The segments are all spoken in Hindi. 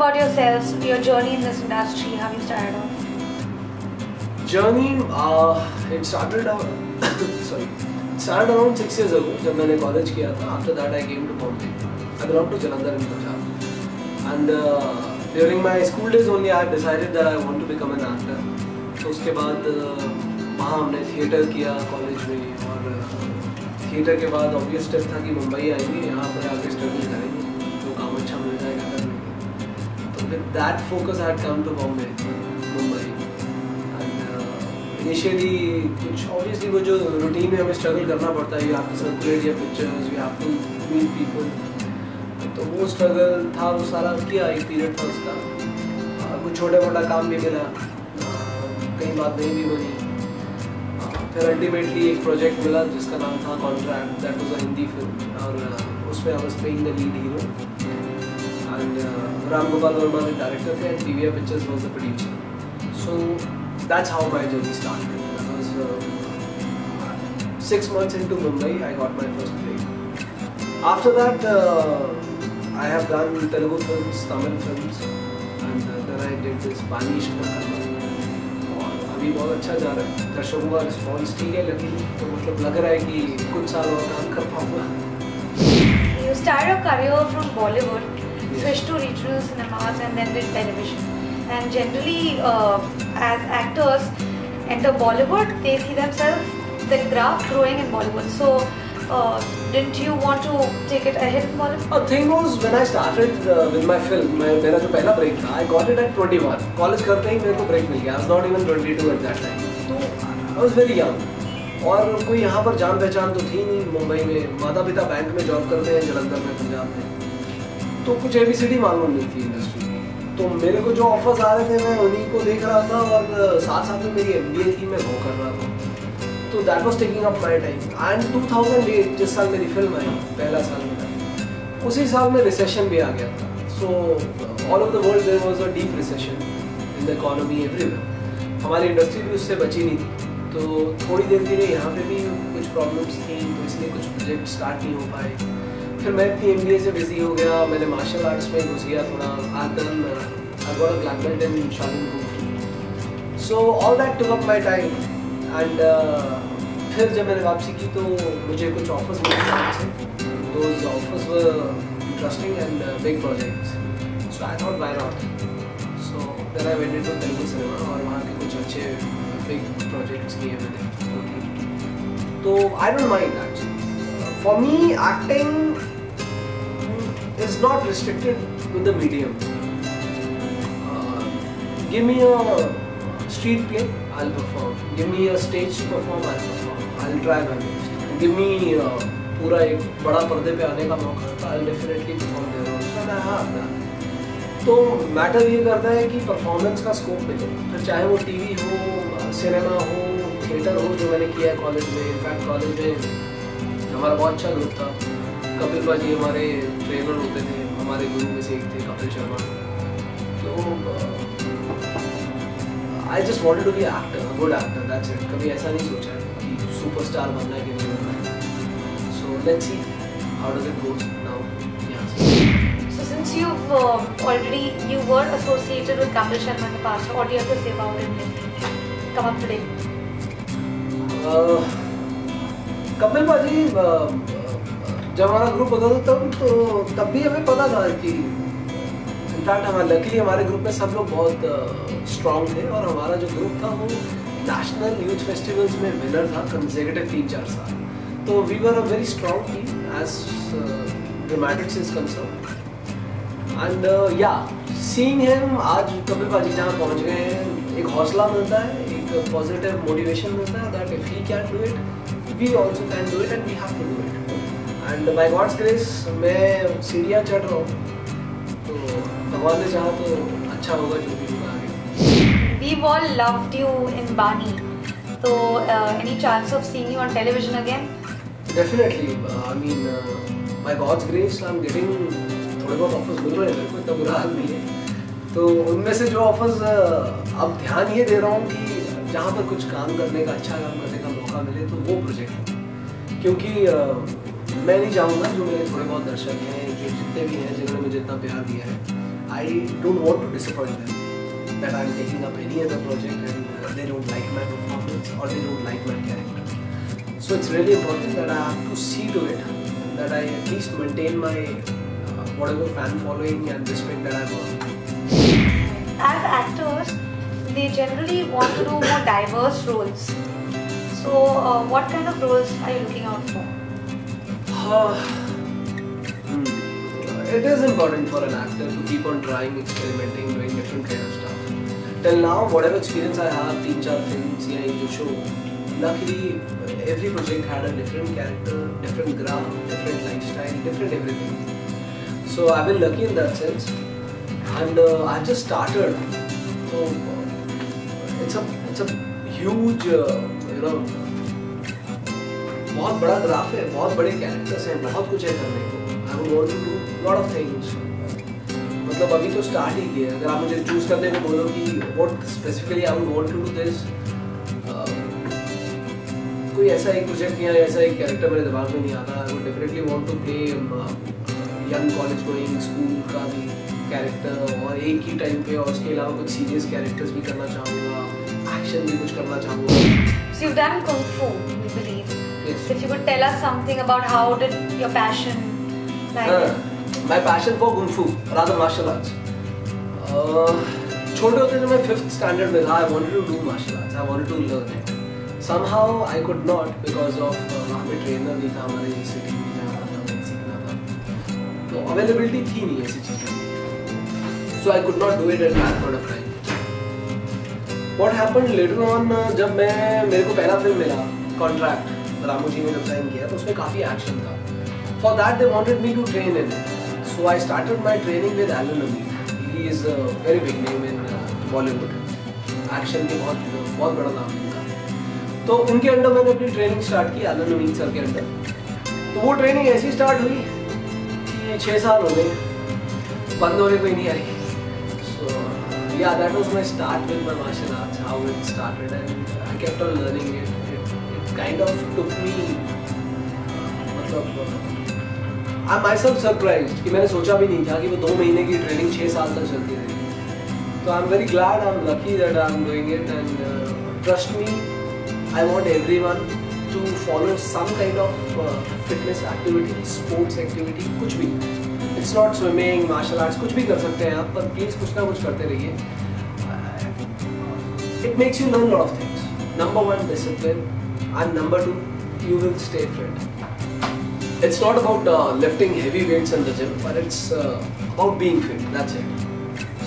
about yourselves, your journey in this industry, how you started off. Journey, it started around 6 years ago जब मैंने college किया था. After that I came to Bombay. I belong to Jalandhar in Punjab. And during my school days only I decided that I want to become an actor. तो उसके बाद वहाँ हमने थिएटर किया कॉलेज में, और थिएटर के बाद ऑब्वियस स्टेप था कि मुंबई आएंगे, यहाँ पर आके स्ट्रगल करेंगे, तो काम अच्छा मिल जाएगा करने को. तो with that focus I had come to Mumbai. Initially कुछ ऑब्वियसली वो जो रूटीन में हमें स्ट्रगल करना पड़ता है, you have to circulate your pictures, you have to meet people. तो वो स्ट्रगल था, वो सारा किया, एक पीरियड था उसका. कुछ छोटा मोटा काम भी मिला, कई बात नहीं भी बनी. फिर अल्टीमेटली एक प्रोजेक्ट मिला जिसका नाम था contract. That was a Hindi film, और उसमें I was playing the lead hero. And Ram Gopal Verma ने डायरेक्टर थे and PVR pictures was the producer. So that's how my journey started. I was 6 months into Mumbai, I got my first break. After that, I have done Telugu films, Tamil films, and then I did this Bani Ishq और अभी बहुत अच्छा जा रहा है. दर्शकों का रिस्पॉन्स ठीक है, लेकिन तो मतलब लग रहा है कि कुछ साल और काम कर पाऊँगा. You started your career from Bollywood, switched to regional cinemas, and then did television. And generally, as actors enter Bollywood, they see themselves, the graph growing in Bollywood. So, didn't you want to take it ahead in Bollywood? The thing was, when I started with my film, मेरा जो पहला break था, I got it at 21. College करते ही मेरे को break मिल गया. I was not even 22 at that time. तो I was very young. और कोई यहाँ पर जान पहचान तो थी नहीं मुंबई में. माता पिता बैंक में जॉब करते हैं जलंधर में, पंजाब में. तो कुछ ABCD मालूम नहीं थी इंडस्ट्री. तो मेरे को जो ऑफर्स आ रहे थे मैं उन्हीं को देख रहा था, और साथ साथ में मेरी MBA थी, मैं वो कर रहा था. तो that was taking up my time. And 2008 जिस साल मेरी फिल्म आई, पहला साल मेरा, उसी साल में रिसेशन भी आ गया था. So all over the world there was a deep recession in the economy everywhere. हमारी इंडस्ट्री भी उससे बची नहीं थी. तो थोड़ी देर के लिए यहाँ पे भी कुछ प्रॉब्लम्स थी, तो इसलिए कुछ प्रोजेक्ट स्टार्ट नहीं हो पाए. फिर मैं इतनी MBA से बिजी हो गया, मैंने मार्शल आर्ट्स में घुस गया थोड़ा. I got a black belt in Shaolin Kung Fu. So all that took up my time. And फिर जब मैंने वापसी की तो मुझे कुछ ऑफर्स मिले थे. Those offers were interesting and big projects. So I thought why not. So then I went into Telugu cinema और वहाँ के कुछ अच्छे big projects किए मैंने. तो I don't mind actually. For me, acting is not restricted with the medium. Give me a street play, I'll perform. Give me a stage to perform, I'll perform. I'll try my best. Give me पूरा एक बड़ा पर्दे पे आने का मौका, I'll definitely perform there also. And I have that. तो मैटर ये करता है कि परफॉर्मेंस का स्कोप मिले. फिर चाहे वो TV हो, सिनेमा हो, थिएटर हो, जो मैंने किया है कॉलेज में. इनफैक्ट कॉलेज में हमारा बहुत अच्छा ग्रुप था. कपिल बाजी हमारे ट्रेनर होते थे, हमारे गुरु में से एक थे कपिल शर्मा. तो I just wanted to be an actor, a good actor. That's it. कभी ऐसा नहीं सोचा कि सुपरस्टार बनना है कि नहीं बनना है. So let's see how does it go now. Yeah. So since you were associated with Kapil Sharma in the past, what do you have to say about him? Come up today. Kapil बाजी जब हमारा ग्रुप होता था तब भी हमें पता था कि इनफैक्ट लकीली हमारे ग्रुप में सब लोग बहुत स्ट्रॉन्ग थे. और हमारा जो ग्रुप था वो नेशनल यूथ फेस्टिवल्स में विनर था कंसेक्यूटिव 3-4 साल. तो we were a very strong team as dramatics is concern. And yeah seeing him, आज कपिल बाजी जहाँ पहुँच गए हैं, एक हौसला मिलता है, एक पॉजिटिव मोटिवेशन मिलता है that if he can do it, we also can do it and we have to do it. And by God's grace मैं सीढ़ियाँ चढ़ रहा हूँ. तो भगवान ने चाहा तो अच्छा होगा जो भी होगा आगे. We've all loved you in Bani. So any chance of seeing you on television again? Definitely. I mean, by God's grace, I'm getting थोड़े बहुत ऑफर्स मिल रहे हैं. मेरे को इतना बुरा हाल नहीं है. तो उनमें से जो ऑफर्स अब ध्यान ये दे रहा हूँ कि जहाँ पर कुछ काम करने का, अच्छा काम करने का मौका मिले तो वो प्रोजेक्ट. क्योंकि मैं नहीं चाहूँगा जो मेरे थोड़े बहुत दर्शक हैं, जो जितने भी हैं जिन्होंने मुझे इतना प्यार दिया है, I don't want to disappoint them that I'm taking up any other project and they don't like my performance or they don't like my character. So it's really important that I have to see to it that I at least maintain my whatever fan following and respect that I've earned. As actors, they generally want to do more diverse roles. So, what kind of roles are you looking out for? It is important for an actor to keep on trying, experimenting, doing different kind of stuff. Till now, whatever experience I have, 3-4 films, या ये जो show, luckily every project had a different character, different graph, different lifestyle, different everything. So I've been lucky in that sense, and I just started. So it's a huge, बहुत बड़ा ग्राफ है, बहुत बड़े कैरेक्टर्स हैं, बहुत कुछ है करने को. I would want to do lot of things. मतलब अभी तो स्टार्ट ही किया है. अगर आप मुझे चूज करने को बोलो कि what specifically I would want to do this, कोई ऐसा एक प्रोजेक्ट या ऐसा एक कैरेक्टर मेरे दिमाग में नहीं आता. I would definitely want to play young college going school का भी कैरेक्टर और एक ही टाइम पे, और उसके अलावा कुछ सीरियस कैरेक्टर्स भी करना चाहूँगा, एक्शन भी कुछ करना चाहूँगा. So you've done Kung Fu, we believe. Yes. So if you could tell us something about how did your passion My passion for Kung Fu, rather martial arts. छोटे होते जब मैं 5th standard में था, I wanted to do martial arts. I wanted to learn it. Somehow I could not because of वहाँ पे trainer नहीं था हमारे city में जहाँ हमें सीखना था. तो availability थी नहीं ऐसी चीज़ें. So I could not do it at that point of time. What happened later on, जब मेरे को पहला फिल्म मिला, Contract, रामू जी ने जब साइन किया तो उसमें काफ़ी एक्शन था. For that they wanted me to train in it. So I started my training with Alan Ameer. He is a very big name in Bollywood. Action के बहुत बड़ा नाम है. तो उनके अंडर मैंने अपनी ट्रेनिंग स्टार्ट की, Alan Ameer सर के अंडर. तो वो ट्रेनिंग ऐसी स्टार्ट हुई कि 6 साल हो गए, बंद होने को ही नहीं आई. So yeah, that was my start with my martial arts, how it started, and I kept on learning it. It kind of took me, I myself surprised कि मैंने सोचा भी नहीं था कि वो 2 महीने की ट्रेनिंग 6 साल तक चलती रहेगी. तो I'm very glad, I'm lucky that I'm doing it, and trust me, I want everyone to follow some kind of fitness activity, sports activity, कुछ भी. It's not swimming, martial arts, कुछ भी कर सकते हैं आप, पर please कुछ ना कुछ करते रहिए. It makes you learn a lot of things. Number 1, discipline, and number 2, you will stay fit. It's not about lifting heavy weights in the gym, but it's about being fit. That's it.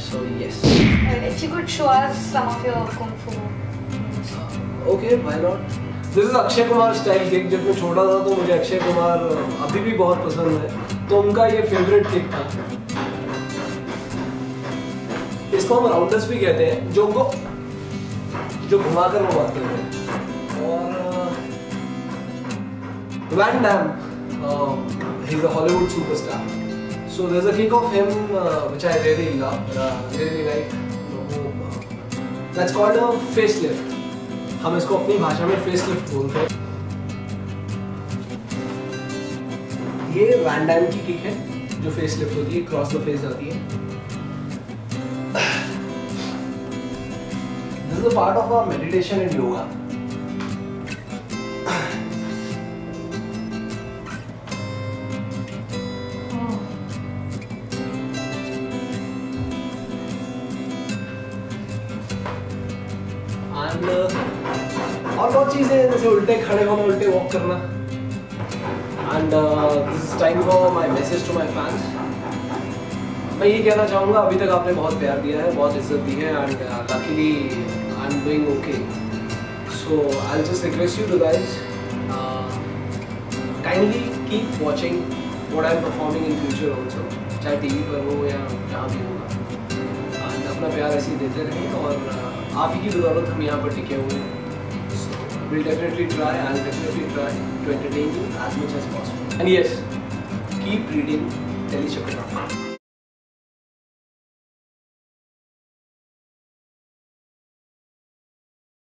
So yes. If you could show us some of your Kung Fu. Okay, why not? This is Akshay Kumar style kick. जब मैं छोटा था तो मुझे अक्षय कुमार अभी भी बहुत पसंद है. तो उनका ये फेवरेट किक था. इसको हम राउंडर्स भी कहते हैं, जो घुमाकर वो मारते हैं. और Van Damme. He's a Hollywood superstar. So there's a kick of him which I really love, really like. That's called a facelift. हम इसको अपनी भाषा में facelift बोलते हैं. ये Van Damme की किक है जो facelift होती है, क्रॉस द फेस जाती है. This is a part of our meditation and yoga. और बहुत चीज़ें जैसे उल्टे खड़े होना, उल्टे वॉक करना. And this is time for my message to my fans. मैं ये कहना चाहूँगा, अभी तक आपने बहुत प्यार दिया है, बहुत इज्जत दी है, and luckily I am doing okay. So I will just request you to guys, kindly keep watching what I am performing in future also, चाहे टीवी पर हो या जहाँ भी होगा. एंड अपना प्यार ऐसे ही देते रहें, और आप ही की बदौलत हम यहाँ पर टिके हुए हैं. We'll definitely try, I'll definitely try to entertain you as much as possible. And yes, keep reading Delhi Chakrapati.